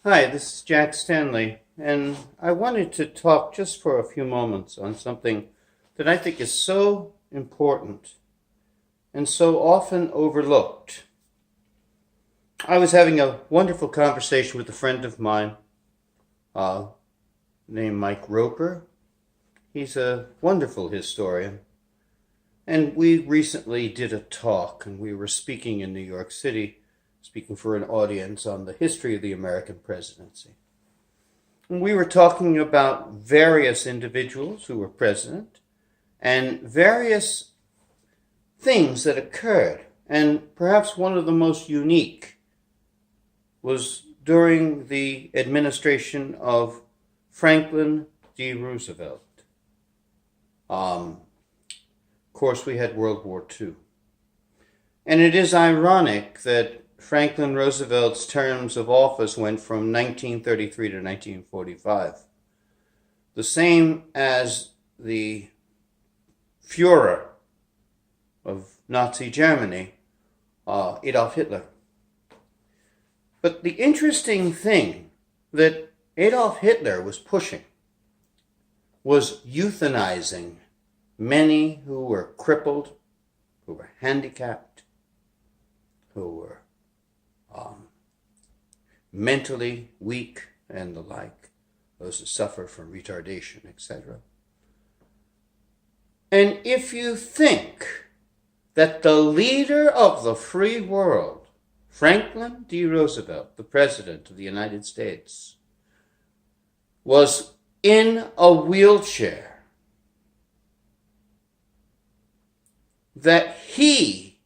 Hi, this is Jack Stanley, and I wanted to talk just for a few moments on something that I think is so important and so often overlooked. I was having a wonderful conversation with a friend of mine uh, named Mike Roper. He's a wonderful historian, and we recently did a talk, and we were speaking in New York City, speaking for an audience on the history of the American presidency. And we were talking about various individuals who were president and various things that occurred. And perhaps one of the most unique was during the administration of Franklin D. Roosevelt. Of course, we had World War II. And it is ironic that Franklin Roosevelt's terms of office went from 1933 to 1945. The same as the Führer of Nazi Germany, Adolf Hitler. But the interesting thing that Adolf Hitler was pushing was euthanizing many who were crippled, who were handicapped, who were mentally weak and the like, those who suffer from retardation, etc. And if you think that the leader of the free world, Franklin D. Roosevelt, the President of the United States, was in a wheelchair, that he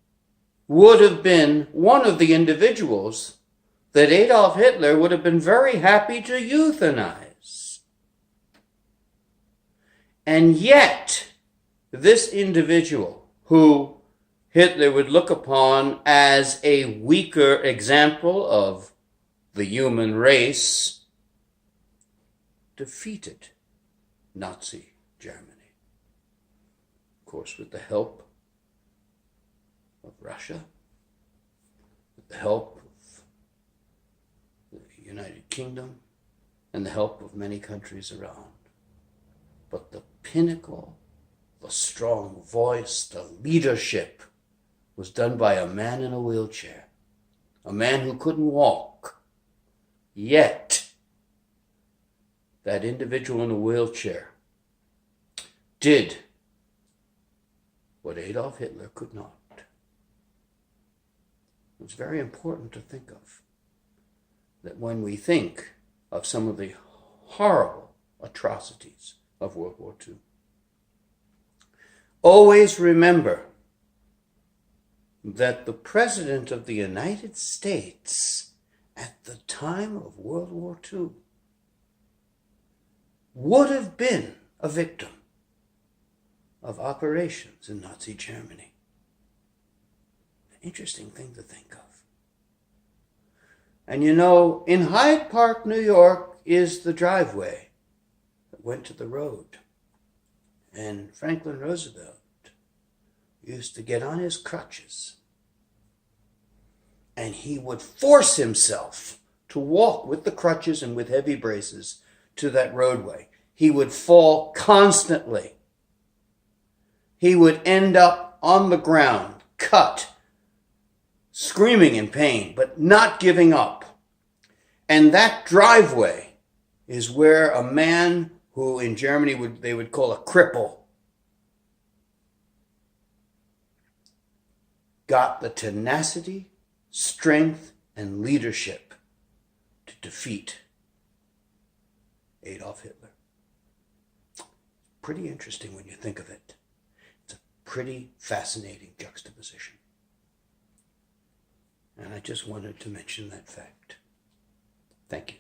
would have been one of the individuals that Adolf Hitler would have been very happy to euthanize. And yet, this individual, who Hitler would look upon as a weaker example of the human race, defeated Nazi Germany. Of course, with the help of Russia, with the help of the United Kingdom, and the help of many countries around. But the pinnacle, the strong voice, the leadership was done by a man in a wheelchair, a man who couldn't walk. Yet, that individual in a wheelchair did what Adolf Hitler could not. It's very important to think of that when we think of some of the horrible atrocities of World War II. Always remember that the President of the United States at the time of World War II would have been a victim of operations in Nazi Germany. An interesting thing to think of. And you know, in Hyde Park, New York, is the driveway that went to the road. And Franklin Roosevelt used to get on his crutches, and he would force himself to walk with the crutches and with heavy braces to that roadway. He would fall constantly. He would end up on the ground, cut, screaming in pain, but not giving up. And that driveway is where a man who in Germany they would call a cripple got the tenacity, strength, and leadership to defeat Adolf Hitler. Pretty interesting when you think of it. It's a pretty fascinating juxtaposition. And I just wanted to mention that fact. Thank you.